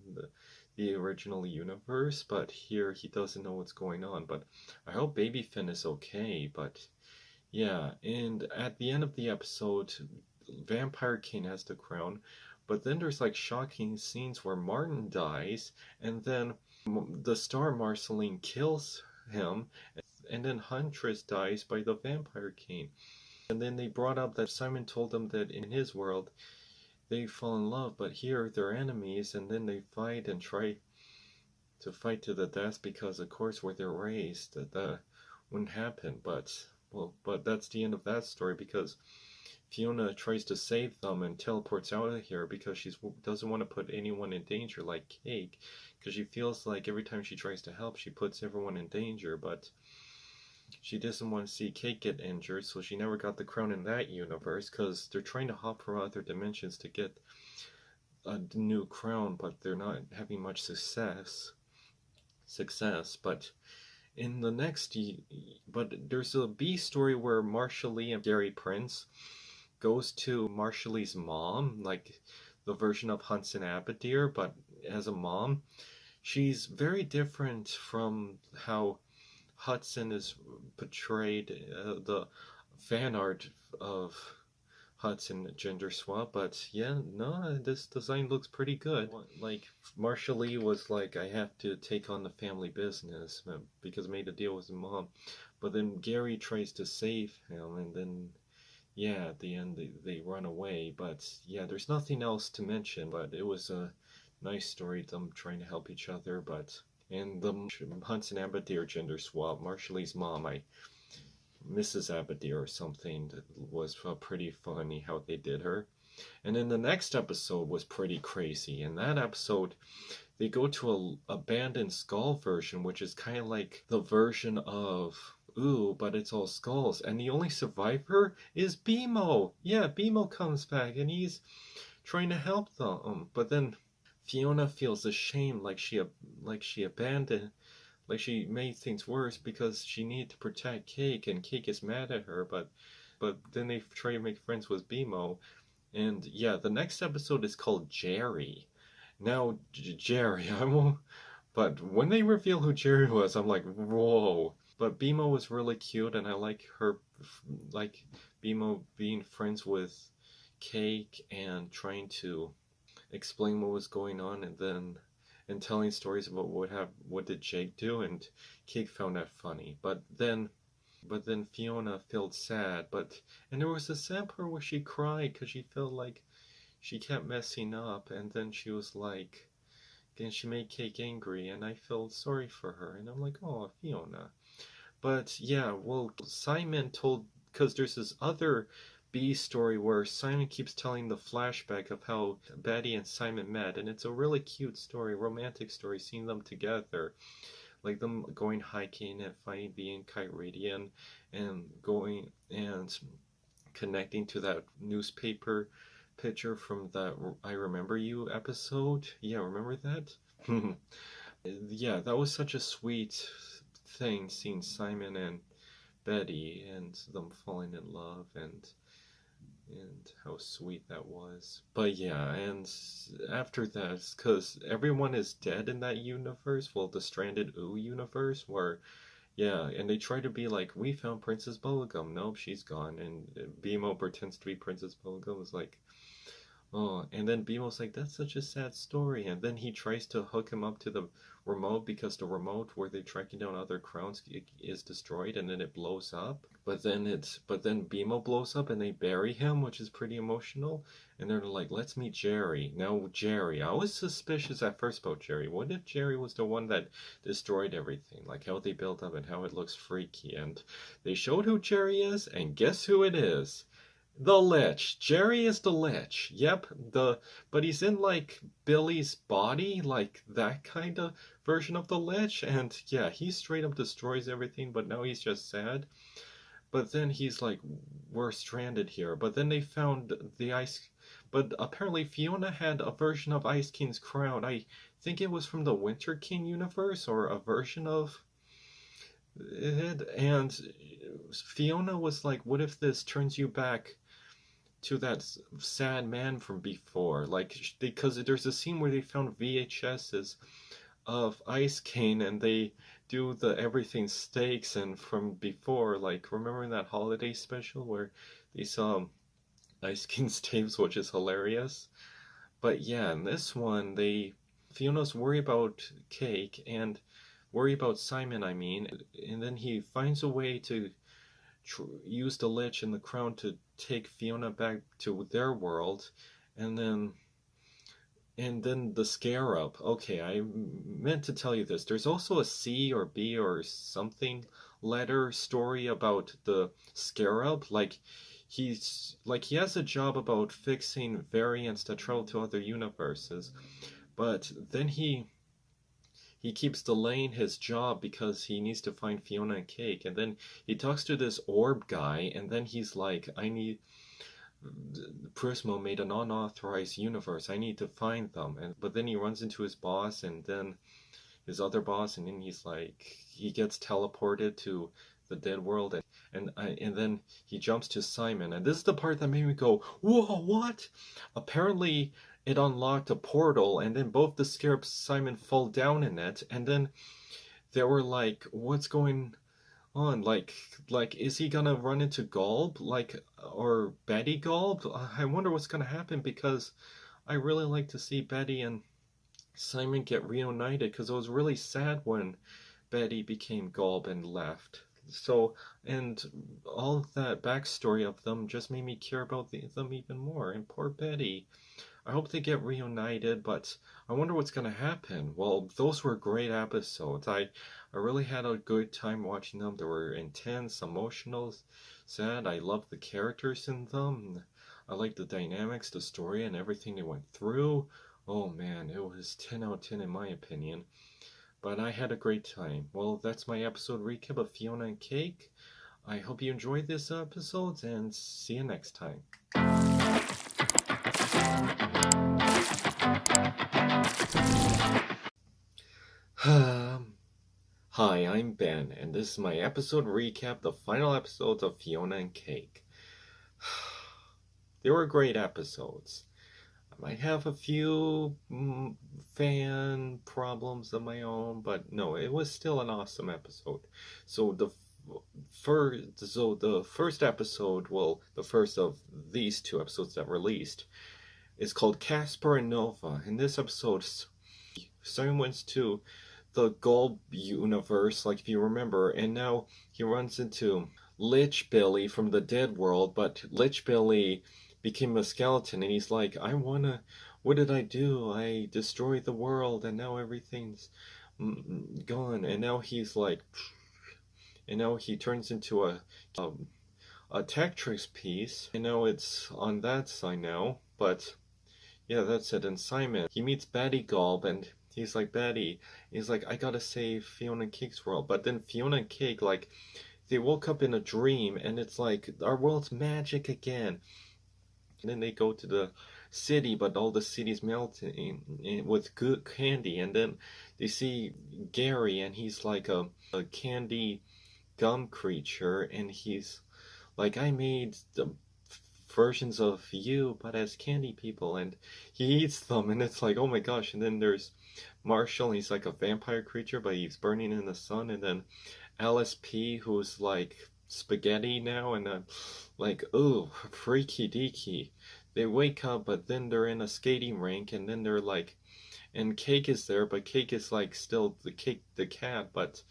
the original universe, but here he doesn't know what's going on. But I hope Baby Finn is okay. But yeah, and at the end of the episode, Vampire King has the crown, but then there's like shocking scenes where Martin dies, and then the star Marceline kills him, and then Huntress dies by the vampire king. And then they brought up that Simon told them that in his world they fall in love, but here they're enemies, and then they fight and try to fight to the death because, of course, where they're raised, that wouldn't happen. But that's the end of that story because Fiona tries to save them and teleports out of here because she doesn't want to put anyone in danger, like Cake, because she feels like every time she tries to help, she puts everyone in danger, but she doesn't want to see Cake get injured, so she never got the crown in that universe because they're trying to hop from other dimensions to get a new crown, but they're not having much success. But in the next, but there's a B story where Marshall Lee and Gary Prince goes to Marshall Lee's mom, like the version of Hudson Abadir, but as a mom. She's very different from how Hudson is portrayed, the fan art of Hudson gender swap, but yeah, no, this design looks pretty good. Like, Marshall Lee was like, I have to take on the family business because I made a deal with his mom. But then Gary tries to save him, and then, yeah, at the end they run away. But yeah, there's nothing else to mention, but it was a nice story, them trying to help each other. But and the Hudson Abadir gender swap, Marshall Lee's mom, Mrs. Abadir or something, was pretty funny how they did her. And then the next episode was pretty crazy. In that episode, they go to a abandoned skull version, which is kind of like the version of Ooh, but it's all skulls. And the only survivor is BMO. Yeah, BMO comes back and he's trying to help them. But then Fionna feels ashamed, like she abandoned, like she made things worse because she needed to protect Cake, and Cake is mad at her. But then they try to make friends with BMO, and yeah, the next episode is called Jerry. Now, Jerry, I won't. But when they reveal who Jerry was, I'm like, whoa. But BMO was really cute, and I like her, like BMO being friends with Cake and trying to explain what was going on, and telling stories about what did Jake do, and Cake found that funny. But then Fionna felt sad, and there was a sad part where she cried because she felt like she kept messing up, and then she was like, and she made Cake angry, and I felt sorry for her, and I'm like, oh, Fionna. But yeah, well, Simon told, because there's this other B story where Simon keeps telling the flashback of how Betty and Simon met, and it's a really cute story, romantic story, seeing them together, like them going hiking and finding the Kyridian, and going and connecting to that newspaper picture from that I Remember You episode. Yeah, remember that? Yeah, that was such a sweet thing, seeing Simon and Betty and them falling in love, and how sweet that was. But yeah, and after that, because everyone is dead in that universe, well, the Stranded Ooh universe, where, yeah, and they try to be like, we found Princess Bubblegum. Nope, she's gone. And BMO pretends to be Princess Bubblegum. Is like, oh, and then BMO's like, that's such a sad story. And then he tries to hook him up to the remote because the remote where they're tracking down other crowns is destroyed, and then it blows up. But then BMO blows up and they bury him, which is pretty emotional. And they're like, let's meet Jerry. Now, Jerry, I was suspicious at first about Jerry. What if Jerry was the one that destroyed everything? Like how they built up and how it looks freaky. And they showed who Jerry is, and guess who it is? The Lich. Jerry is the Lich. Yep, but he's in like Billy's body, like that kind of version of the Lich, and yeah, he straight up destroys everything, but now he's just sad. But then he's like, we're stranded here. But then they found the ice. But apparently Fionna had a version of Ice King's crown. I think it was from the Winter King universe, or a version of it. And Fionna was like, what if this turns you back to that sad man from before? Like, because there's a scene where they found VHSs of Ice King, and they do the everything steaks and from before, like, remember in that holiday special where they saw Ice King's tapes, which is hilarious. But yeah, in this one, Fiona's worried about Cake, and worry about Simon, I mean, and then he finds a way to use the Lich and the crown to take Fionna back to their world, and then the Scarab. Okay, I meant to tell you this. There's also a C or B or something letter story about the Scarab. He has a job about fixing variants that travel to other universes, but then he keeps delaying his job because he needs to find Fionna and Cake, and then he talks to this orb guy, and then he's like, I need Prismo made an unauthorized universe. I need to find them. But then he runs into his boss and then his other boss, and then he's like, he gets teleported to the dead world, and then he jumps to Simon. And this is the part that made me go, whoa, what? Apparently it unlocked a portal, and then both the Scarab Simon fall down in it, and then they were like, what's going on? Like, is he gonna run into Gulb, or Betty Gulb? I wonder what's gonna happen, because I really like to see Betty and Simon get reunited, because it was really sad when Betty became Gulb and left. So, and all that backstory of them just made me care about them even more. And poor Betty. I hope they get reunited, but I wonder what's going to happen. Well, those were great episodes. I really had a good time watching them. They were intense, emotional, sad. I loved the characters in them. I liked the dynamics, the story, and everything they went through. Oh man, it was 10 out of 10 in my opinion. But I had a great time. Well, that's my episode recap of Fionna and Cake. I hope you enjoyed this episode, and see you next time. Hi, I'm Ben, and this is my episode recap, the final episodes of Fionna and Cake. They were great episodes. I might have a few fan problems of my own, but no, it was still an awesome episode. So the first episode, well, the first of these two episodes that released, is called Casper and Nova. In this episode, Simon went to the Gulb universe, like if you remember, and now he runs into Lich Billy from the dead world, but Lich Billy became a skeleton, and he's like, what did I do? I destroyed the world, and now everything's gone, and now he's like, and now he turns into a Tectrix piece, and now it's on that side now, but yeah, that's it. And Simon, he meets Betty Gulb, and he's like, Betty, he's like, I gotta save Fionna and Cake's world. But then Fionna and Cake, like, they woke up in a dream, and it's like, our world's magic again. And then they go to the city, but all the city's melting with good candy. And then they see Gary, and he's like a candy gum creature, and he's like, I made the versions of you, but as candy people, and he eats them, and it's like, oh my gosh. And then there's Marshall, he's like a vampire creature, but he's burning in the sun. And then Alice P, who's like spaghetti now, and like, oh, freaky deaky. They wake up, but then they're in a skating rink, and then they're like, and Cake is there, but Cake is like still the cat, but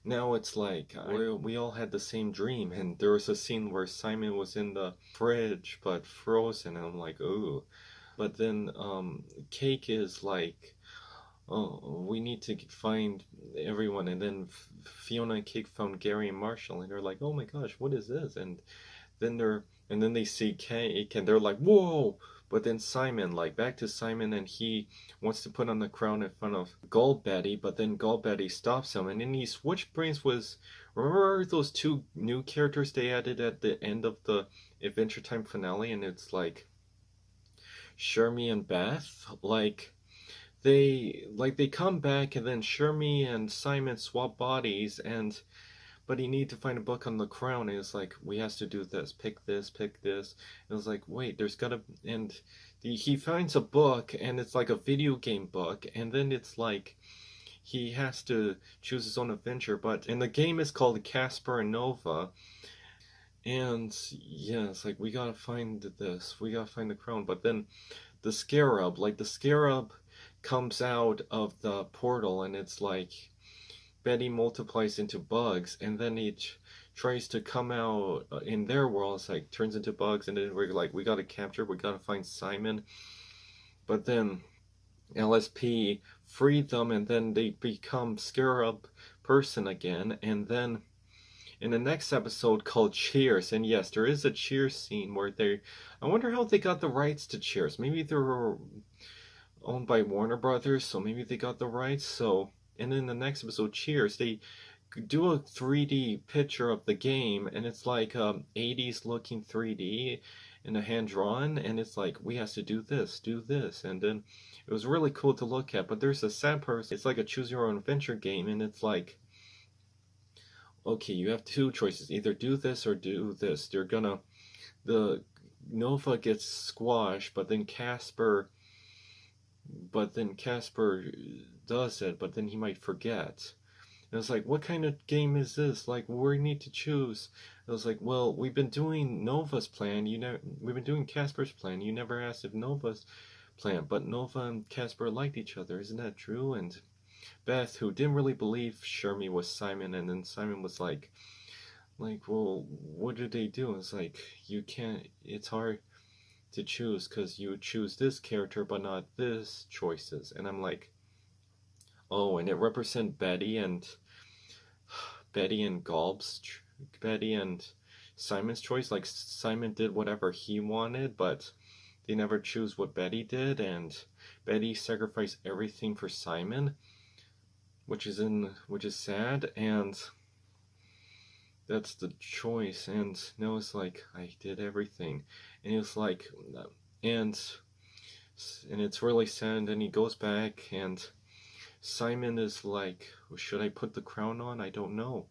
now it's like we all had the same dream, and there was a scene where Simon was in the fridge but frozen, and I'm like, ooh. But then Cake is like, oh, we need to find everyone, and then Fionna and Cake found Gary and Marshall, and they're like, oh my gosh, what is this? And then they see Cake, and they're like, whoa. But then Simon, like, back to Simon, and he wants to put on the crown in front of Gold Betty, but then Gold Betty stops him, and then he switch brains was, remember those two new characters they added at the end of the Adventure Time finale, and it's like Shermie and Beth, they come back, and then Shermie and Simon swap bodies, but he need to find a book on the crown, and it's like, we has to do this, pick this. And it's like, wait, there's gotta, and he finds a book, and it's like a video game book, and then it's like, he has to choose his own adventure, and the game is called Casper and Nova, and yeah, it's like, we gotta find the crown, but then the Scarab comes out of the portal, and it's like, Betty multiplies into bugs, and then tries to come out in their world. It's like turns into bugs, and then we're like, we gotta capture, we gotta find Simon. But then LSP freed them, and then they become Scarab person again. And then in the next episode called Cheers, and yes, there is a Cheers scene where I wonder how they got the rights to Cheers. Maybe they were owned by Warner Brothers, so maybe they got the rights. So, and in the next episode, Cheers, they do a 3D picture of the game, and it's like 80s looking 3D and a hand drawn, and it's like, we have to do this, and then it was really cool to look at. But there's a sad person. It's like a choose your own adventure game, and it's like, okay, you have two choices: either do this or do this. The Nova gets squashed, but then Casper does it, but then he might forget. And it's like, what kind of game is this? Like, we need to choose. It was like, well, we've been doing Nova's plan. We've been doing Casper's plan. You never asked if Nova's plan, but Nova and Casper liked each other. Isn't that true? And Beth, who didn't really believe Shermie was Simon, and then Simon was like, well, what did they do? It's like, you can't. It's hard to choose because you choose this character, but not this choices. And I'm like, oh, and it represents Betty and Simon's choice. Like, Simon did whatever he wanted, but they never choose what Betty did, and Betty sacrificed everything for Simon, which is sad, and that's the choice. And now it's like, I did everything, and it's like, and it's really sad. And he goes back, and Simon is like, should I put the crown on? I don't know.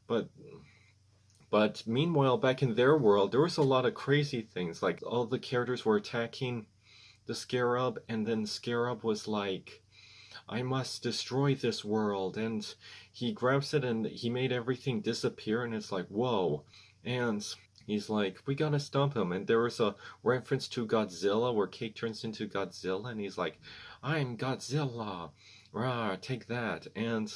But meanwhile, back in their world, there was a lot of crazy things. Like, all the characters were attacking the Scarab, and then Scarab was like, I must destroy this world. And he grabs it, and he made everything disappear, and it's like, whoa. And he's like, we gotta stop him. And there was a reference to Godzilla, where Cake turns into Godzilla, and he's like, I'm Godzilla. Rah, take that. And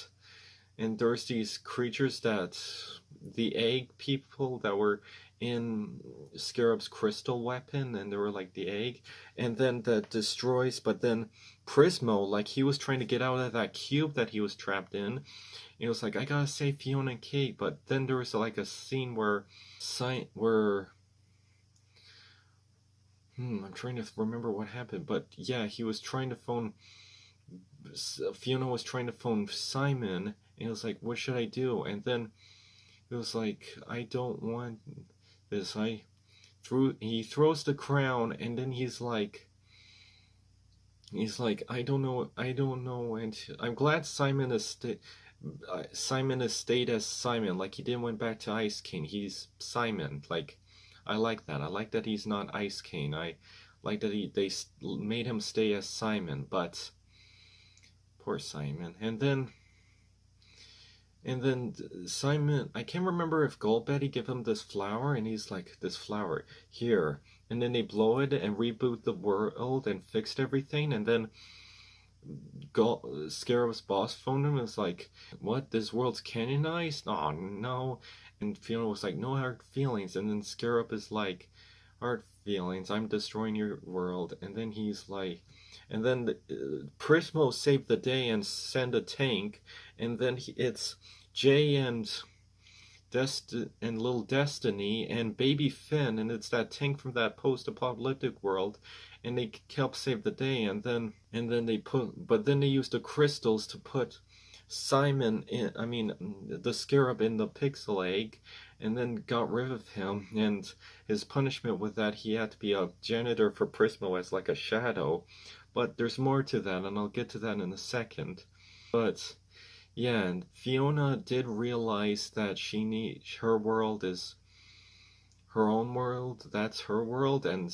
there's these creatures the egg people that were in Scarab's crystal weapon, and they were like the egg, and then that destroys. But then Prismo, like, he was trying to get out of that cube that he was trapped in. It was like, I gotta save Fionna and Kate. But then there was like a scene where I'm trying to remember what happened, but yeah, he was trying to phone. Fionna was trying to phone Simon, and it was like, what should I do? And then it was like, I don't want this. He throws the crown, and then he's like, I don't know, and I'm glad Simon has stayed as Simon. Like, he didn't went back to Ice King. He's Simon. Like, I like that. I like that he's not Ice King. I like that they made him stay as Simon. But poor Simon. And then Simon, I can't remember if Goldbetty gave him this flower, and he's like, this flower, here. And then they blow it and reboot the world and fixed everything. And then Scarab's boss phoned him and was like, what, this world's canonized? Oh, no. And Fionna was like, no hard feelings. And then Scarab is like, hard feelings, I'm destroying your world. And then he's like, and then Prismo saved the day and sent a tank, and then it's Jay and Little Destiny and Baby Finn, and it's that tank from that post-apocalyptic world, and they help save the day. And then they used the crystals to put Simon in, the Scarab in the pixel egg, and then got rid of him. And his punishment was that he had to be a janitor for Prismo as like a shadow. But there's more to that, and I'll get to that in a second. But yeah, and Fionna did realize that her world is her own world. That's her world, and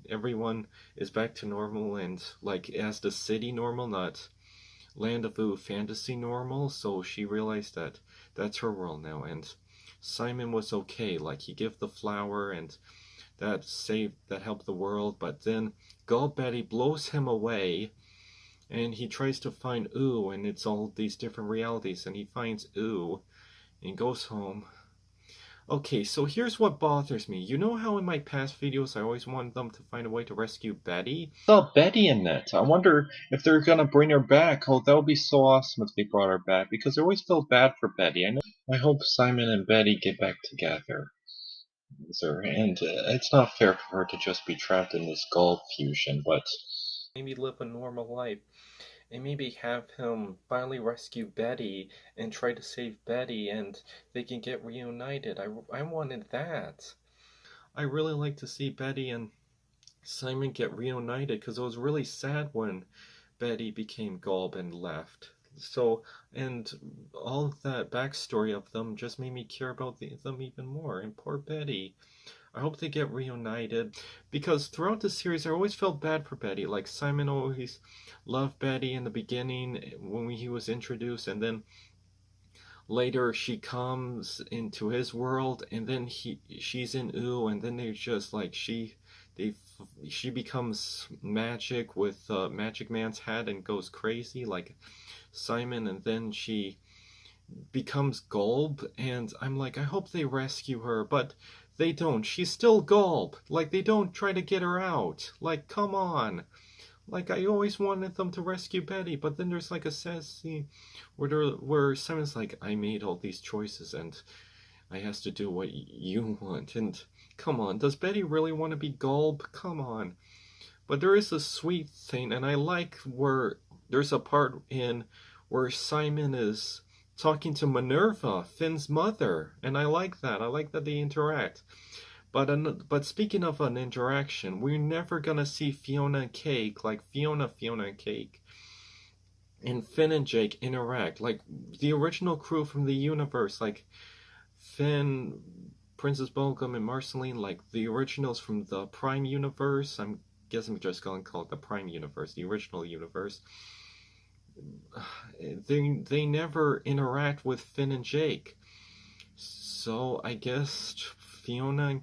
everyone is back to normal, and like as the city normal, not Land of Ooh fantasy normal. So she realized that that's her world now, and Simon was okay. Like, he gave the flower, and that helped the world. But then Goldbetty blows him away, and he tries to find Ooh, and it's all these different realities, and he finds Ooh, and goes home. Okay, so here's what bothers me. You know how in my past videos I always wanted them to find a way to rescue Betty? I saw Betty in it. I wonder if they're gonna bring her back. Oh, that would be so awesome if they brought her back, because I always felt bad for Betty. I hope Simon and Betty get back together. And it's not fair for her to just be trapped in this Gulf fusion, but maybe live a normal life and maybe have him finally rescue Betty and try to save Betty and they can get reunited. I wanted that. I really like to see Betty and Simon get reunited because it was really sad when Betty became Gulb and left. So, and all of that backstory of them just made me care about them even more. And poor Betty. I hope they get reunited because throughout the series I always felt bad for Betty. Like Simon always loved Betty in the beginning when he was introduced, and then later she comes into his world, and then she's in Ooh, and then they just like she becomes magic with Magic Man's hat and goes crazy like Simon, and then she becomes Gulb, and I'm like, I hope they rescue her, but they don't. She's still Gulb. Like, they don't try to get her out. Like, come on. Like, I always wanted them to rescue Betty, but then there's like a sad scene where Simon's like, I made all these choices and I has to do what you want. And come on, does Betty really want to be Gulb? Come on. But there is a sweet thing, and I like where there's a part in where Simon is talking to Minerva, Finn's mother, and I like that. I like that they interact. But speaking of an interaction, we're never gonna see Fionna and Cake like Fionna and Cake and Finn and Jake interact like the original crew from the universe, like Finn, Princess Bubblegum, and Marceline, like the originals from the Prime universe. I'm just gonna call it the Prime universe, the original universe. They never interact with Finn and Jake. So I guess Fionna.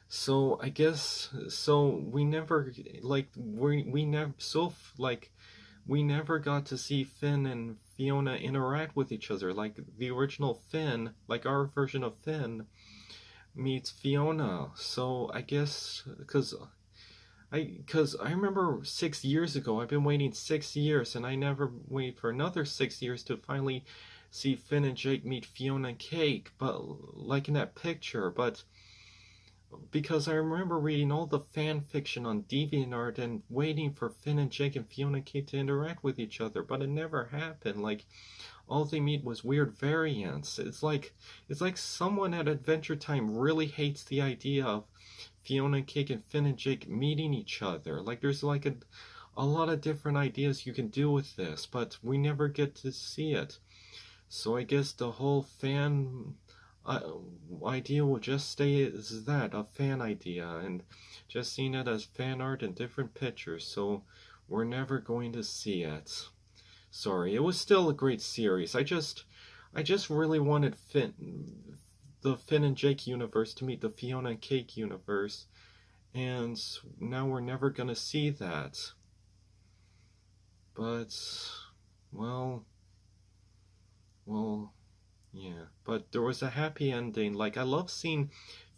So I guess we never like we never we never got to see Finn and Fionna interact with each other like the original Finn, like our version of Finn meets Fionna. So I guess because I remember 6 years ago, I've been waiting 6 years, and I never wait for another 6 years to finally see Finn and Jake meet Fionna and Cake, but like in that picture, but because I remember reading all the fan fiction on DeviantArt and waiting for Finn and Jake and Fionna and Cake to interact with each other, but it never happened. Like all they meet was weird variants. It's like someone at Adventure Time really hates the idea of Fionna and Cake and Finn and Jake meeting each other. Like there's like a lot of different ideas you can do with this, but we never get to see it. So I guess the whole fan idea will just stay as that, a fan idea, and just seeing it as fan art and different pictures. So we're never going to see it. Sorry, it was still a great series. I just really wanted the Finn and Jake universe to meet the Fionna and Cake universe, and now we're never gonna see that. But, well, yeah. But there was a happy ending. Like, I love seeing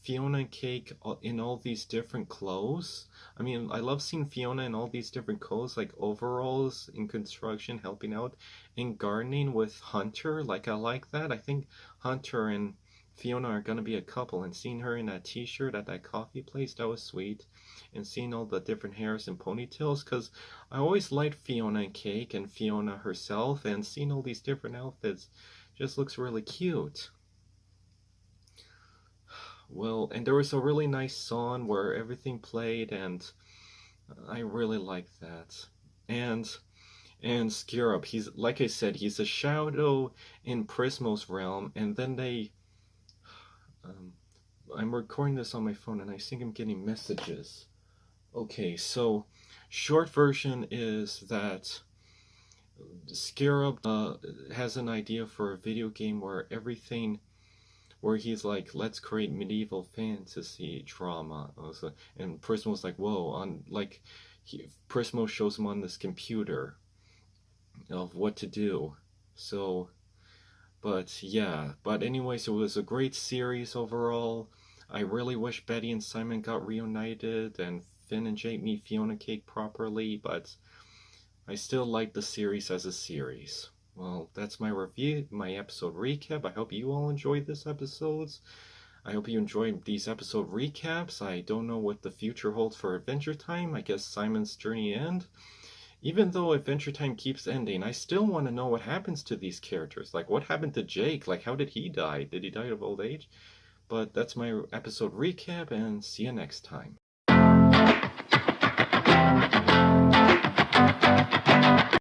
Fionna and Cake in all these different clothes. I mean, I love seeing Fionna in all these different clothes, like overalls in construction, helping out, in gardening with Hunter. Like, I like that. I think Hunter and Fionna are gonna be a couple, and seeing her in that t-shirt at that coffee place, that was sweet. And seeing all the different hairs and ponytails, because I always liked Fionna and Cake and Fionna herself, and seeing all these different outfits just looks really cute. Well, and there was a really nice song where everything played, and I really like that. And Scarab, he's like I said, he's a shadow in Prismo's realm, and then I'm recording this on my phone, and I think I'm getting messages. Okay, so short version is that Scarab has an idea for a video game where he's like, let's create medieval fantasy drama. And Prism was like, whoa, on like Prismo shows him on this computer of what to do. So, but yeah, but anyways, it was a great series overall. I really wish Betty and Simon got reunited and Finn and Jake meet Fionna Cake properly, but I still like the series as a series. Well, that's my review, my episode recap. I hope you all enjoyed this episodes. I hope you enjoyed these episode recaps. I don't know what the future holds for Adventure Time. I guess Simon's journey end. Even though Adventure Time keeps ending, I still want to know what happens to these characters. Like, what happened to Jake? Like, how did he die? Did he die of old age? But that's my episode recap, and see you next time.